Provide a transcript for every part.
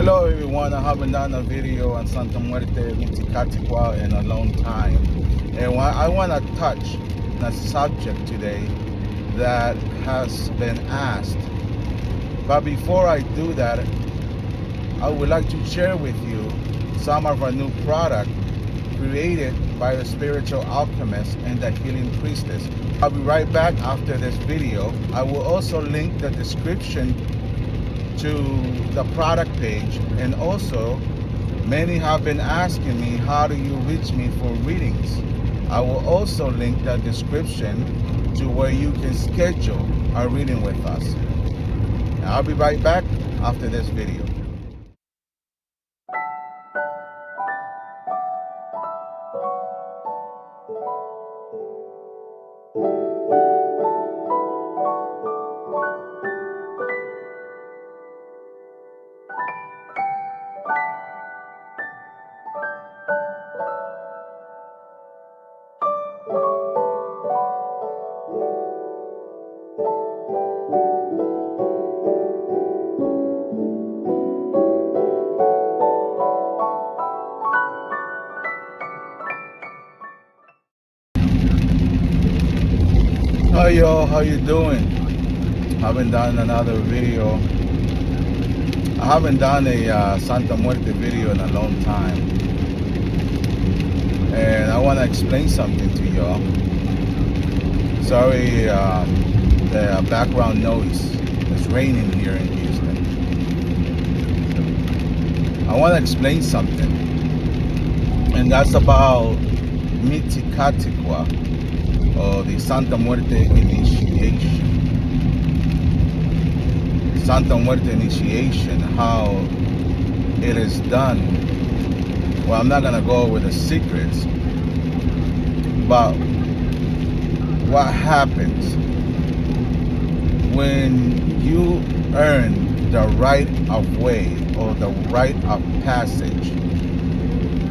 Hello everyone, I haven't done a video on Santa Muerte in a long time. And I want to touch on a subject today that has been asked. But before I do that, I would like to share with you some of our new product created by the spiritual alchemist and the healing priestess. I'll be right back after this video. I will also link the description to the product page, and also many have been asking me, how do you reach me for readings? I will also link the description to where you can schedule a reading with us. I'll be right back after this video. Hi y'all, how you doing? Haven't done another video. I haven't done a Santa Muerte video in a long time, and I want to explain something to y'all. Sorry, the background noise. It's raining here in Houston. I want to explain something, and that's about Mitikatikwa, or the Santa Muerte initiation. Santa Muerte initiation, how it is done. Well, I'm not gonna go over the secrets, but what happens when you earn the right of way or the right of passage.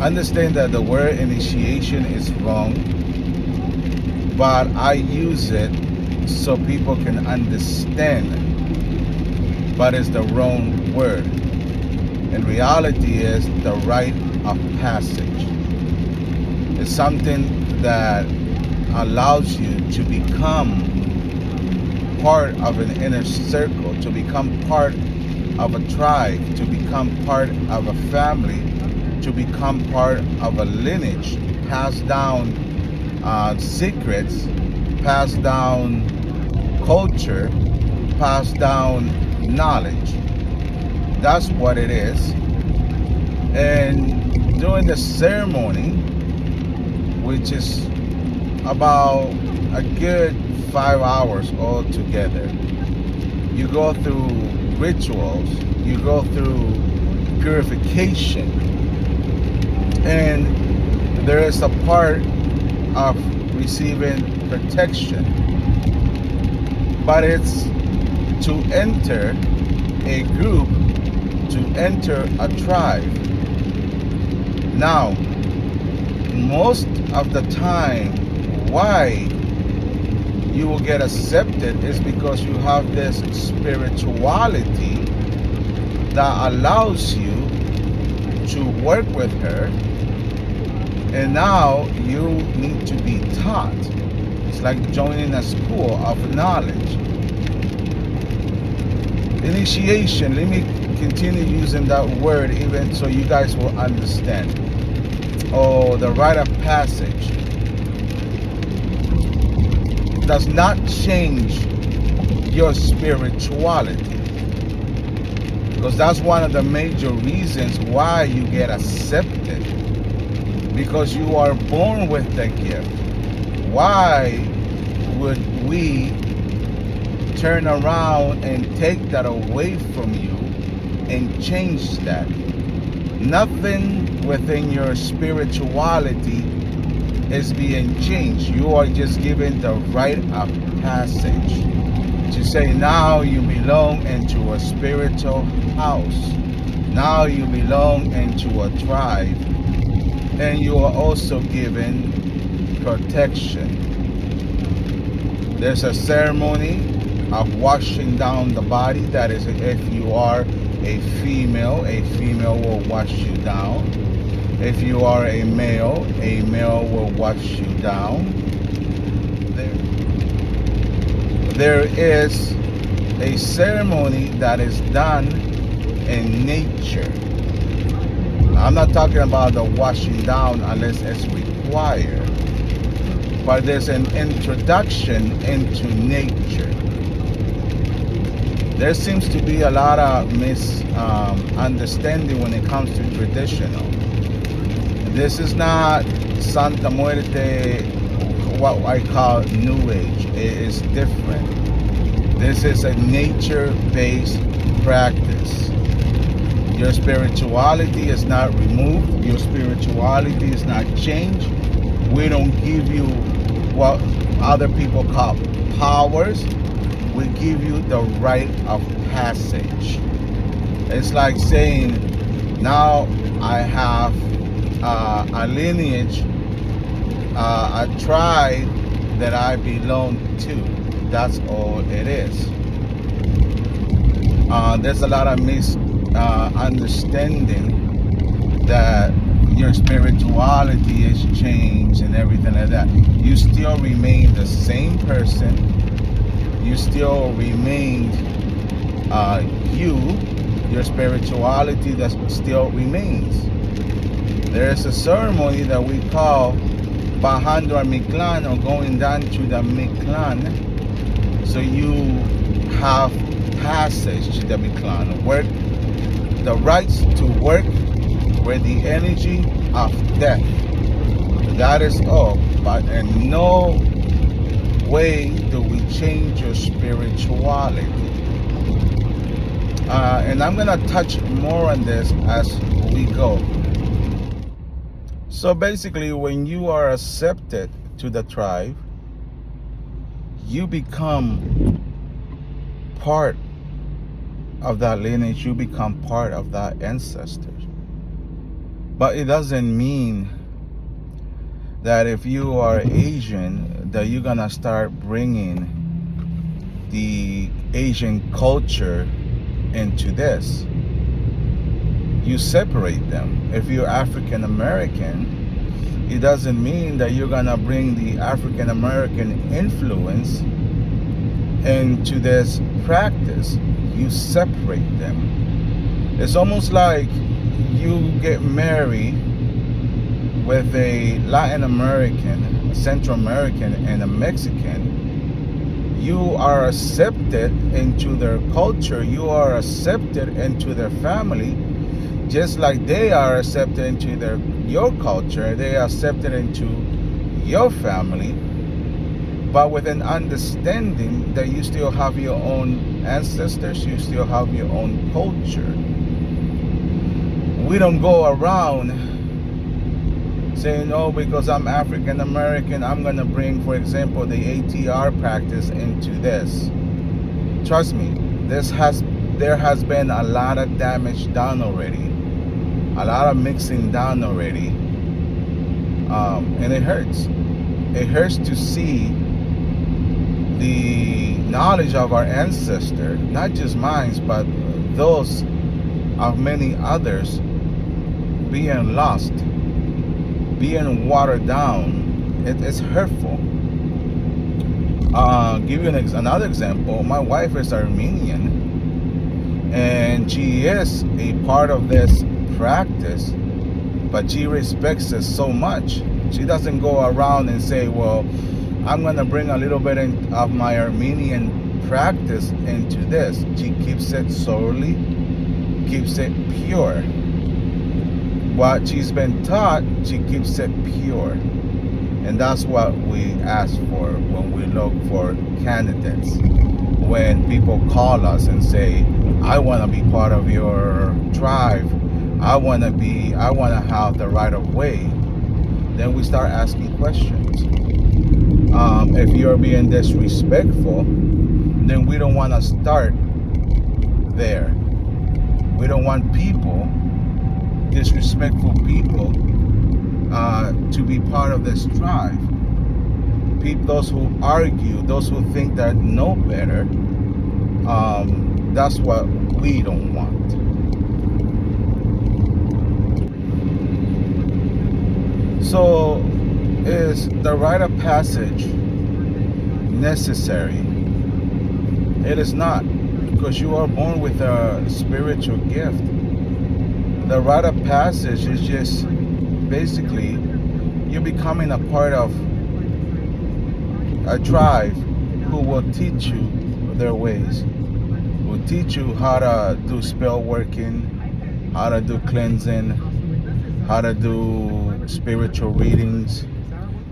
Understand that the word initiation is wrong, but I use it so people can understand, but it's the wrong word. In reality, is the rite of passage. It's something that allows you to become part of an inner circle, to become part of a tribe, to become part of a family, to become part of a lineage, pass down secrets, pass down culture, pass down knowledge. That's what it is. And during the ceremony, which is about a good 5 hours altogether, you go through rituals, you go through purification, and there is a part of receiving protection, but it's to enter a group, to enter a tribe. Now, most of the time, why you will get accepted is because you have this spirituality that allows you to work with her, and now you need to be taught. It's like joining a school of knowledge. Initiation, let me continue using that word even so you guys will understand. Oh, the rite of passage does not change your spirituality, because that's one of the major reasons why you get accepted, because you are born with the gift. Why would we turn around and take that away from you and change that? Nothing within your spirituality is being changed. You are just given the rite of passage to say, now you belong into a spiritual house. Now you belong into a tribe. And you are also given protection. There's a ceremony of washing down the body. That is if you are a female will watch you down. If you are a male will watch you down. There is a ceremony that is done in nature. I'm not talking about the washing down unless it's required, but there's an introduction into nature. There seems to be a lot of misunderstanding when it comes to traditional. This is not Santa Muerte, what I call New Age. It is different. This is a nature-based practice. Your spirituality is not removed. Your spirituality is not changed. We don't give you what other people call powers. We give you the rite of passage. It's like saying, now I have a lineage, a tribe that I belong to. That's all it is. There's a lot of misunderstanding that your spirituality is changed and everything like that. You still remain the same person. You still remain you. Your spirituality that still remains. There's a ceremony that we call Bajando al Mictlán, or going down to the Mictlán. So you have passage to the Mictlán. Work the rights to work with the energy of death. That is all. But in no way do we change your spirituality. And I'm going to touch more on this as we go. So basically, when you are accepted to the tribe, you become part of that lineage. You become part of that ancestors. But it doesn't mean that if you are Asian, that you're going to start bringing the Asian culture into this. You separate them. If you're African American, it doesn't mean that you're gonna bring the African American influence into this practice. You separate them. It's almost like you get married with a Latin American, a Central American, and a Mexican. You are accepted into their culture. You are accepted into their family. Just like they are accepted into your culture, they are accepted into your family, but with an understanding that you still have your own ancestors, you still have your own culture. We don't go around saying, oh, because I'm African American, I'm going to bring, for example, the ATR practice into this. Trust me, there has been a lot of damage done already. A lot of mixing done already, and it hurts. It hurts to see the knowledge of our ancestor, not just mine, but those of many others, being lost, being watered down. It's hurtful. Give you another example. My wife is Armenian, and she is a part of this practice, but she respects us so much. She doesn't go around and say, well, I'm going to bring a little bit of my Armenian practice into this. She keeps it solely, keeps it pure. What she's been taught, she keeps it pure. And that's what we ask for when we look for candidates. When people call us and say, I want to be part of your tribe, I want to have the right of way, then we start asking questions. If you're being disrespectful, then we don't want to start there. We don't want people, disrespectful people, to be part of this tribe. Those who argue, those who think that know better, that's what we don't want. So, is the rite of passage necessary? It is not, because you are born with a spiritual gift. The rite of passage is just basically you're becoming a part of a tribe who will teach you their ways, will teach you how to do spell working, how to do cleansing, how to do spiritual readings,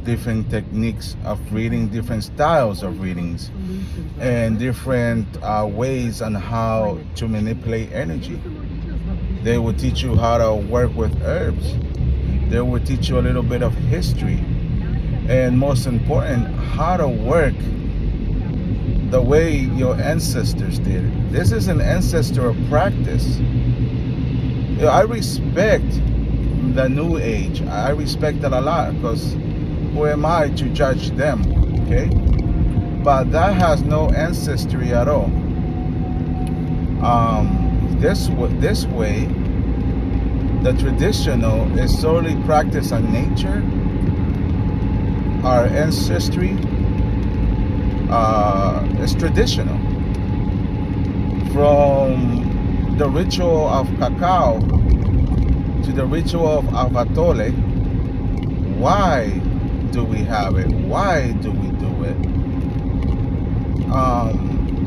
different techniques of reading, different styles of readings, and different ways on how to manipulate energy. They will teach you how to work with herbs. They will teach you a little bit of history. And most important, how to work the way your ancestors did. This is an ancestral practice. I respect the New Age. I respect it a lot, because who am I to judge them? Okay? But that has no ancestry at all. This way, the traditional is solely practiced on nature, our ancestry. Is traditional. From the ritual of cacao to the ritual of avatole. Why do we have it? Why do we do it?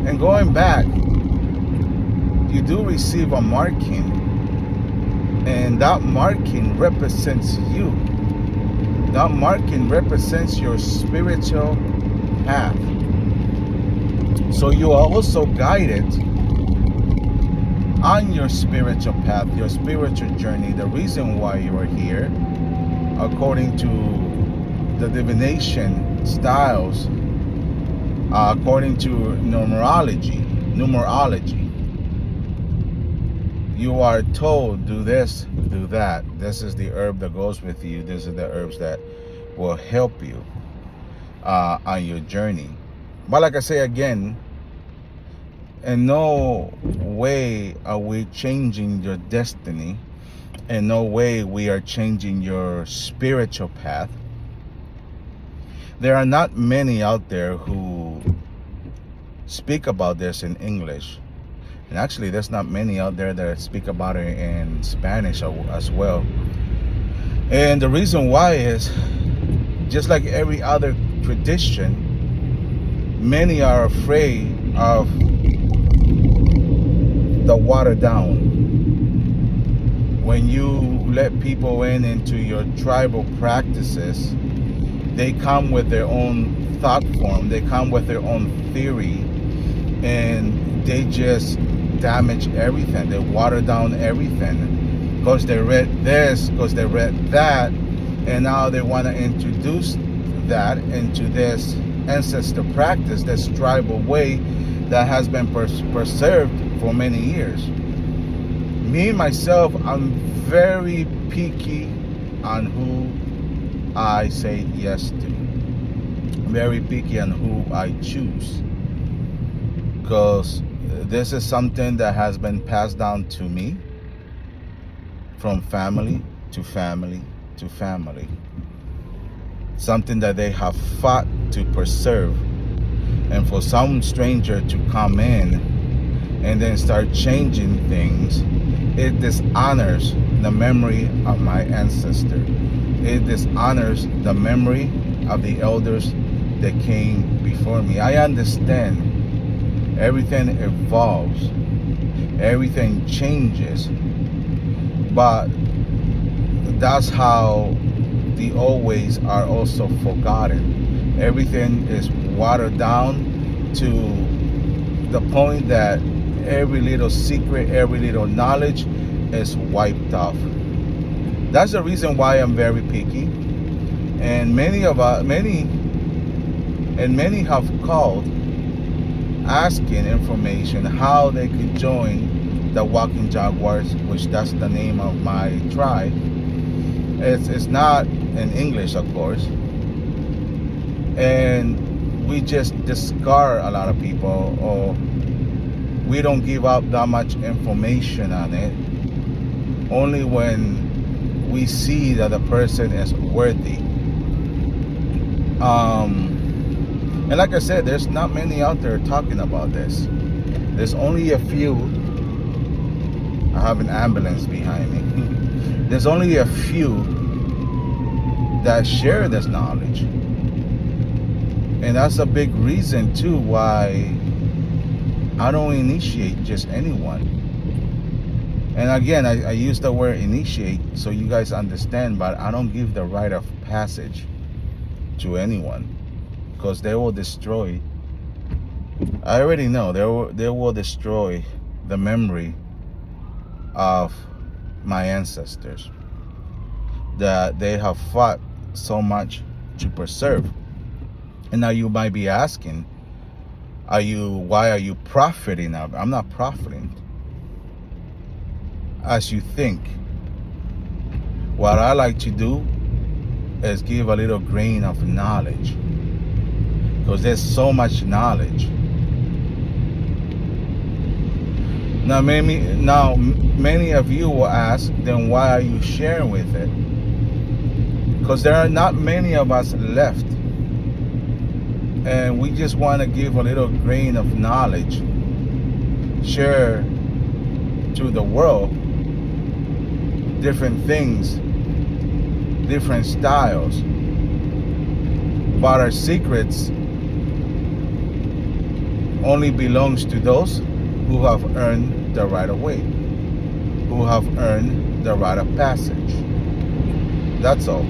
And going back, you do receive a marking, and that marking represents you. That marking represents your spiritual path. So you are also guided on your spiritual path, your spiritual journey, the reason why you are here, according to the divination styles, according to numerology. You are told, do this, do that. This is the herb that goes with you. These are the herbs that will help you on your journey. But like I say again, in no way are we changing your destiny. In no way we are changing your spiritual path. There are not many out there who speak about this in English. And actually, there's not many out there that speak about it in Spanish as well. And the reason why is, just like every other tradition, many are afraid of the water down. When you let people into your tribal practices, they come with their own thought form, they come with their own theory, and they just damage everything. They water down everything because they read this, because they read that, and now they want to introduce that into this ancestor practice, this tribal way that has been preserved for many years. Me, myself, I'm very picky on who I say yes to. Very picky on who I choose. Because this is something that has been passed down to me from family to family to family. Something that they have fought to preserve. And for some stranger to come in and then start changing things, it dishonors the memory of my ancestor. It dishonors the memory of the elders that came before me. I understand everything evolves, everything changes, but that's how the old ways are also forgotten. Everything is watered down to the point that every little secret, every little knowledge is wiped off. That's the reason why I'm very picky. And many have called asking information how they could join the Walking Jaguars, which that's the name of my tribe. It's not in English, of course. And we just discard a lot of people, or we don't give out that much information on it. Only when we see that the person is worthy. And like I said, there's not many out there talking about this. There's only a few. I have an ambulance behind me. There's only a few that share this knowledge. And that's a big reason too why I don't initiate just anyone. And again, I use the word initiate so you guys understand, but I don't give the rite of passage to anyone, because they will destroy. I already know they will destroy the memory of my ancestors that they have fought so much to preserve. And now you might be asking, why are you profiting of it? I'm not profiting as you think. What I like to do is give a little grain of knowledge, because there's so much knowledge. Now many of you will ask, then why are you sharing with it? Because there are not many of us left, and we just want to give a little grain of knowledge, share to the world different things, different styles, but our secrets only belongs to those who have earned the right of way, who have earned the right of passage. That's all.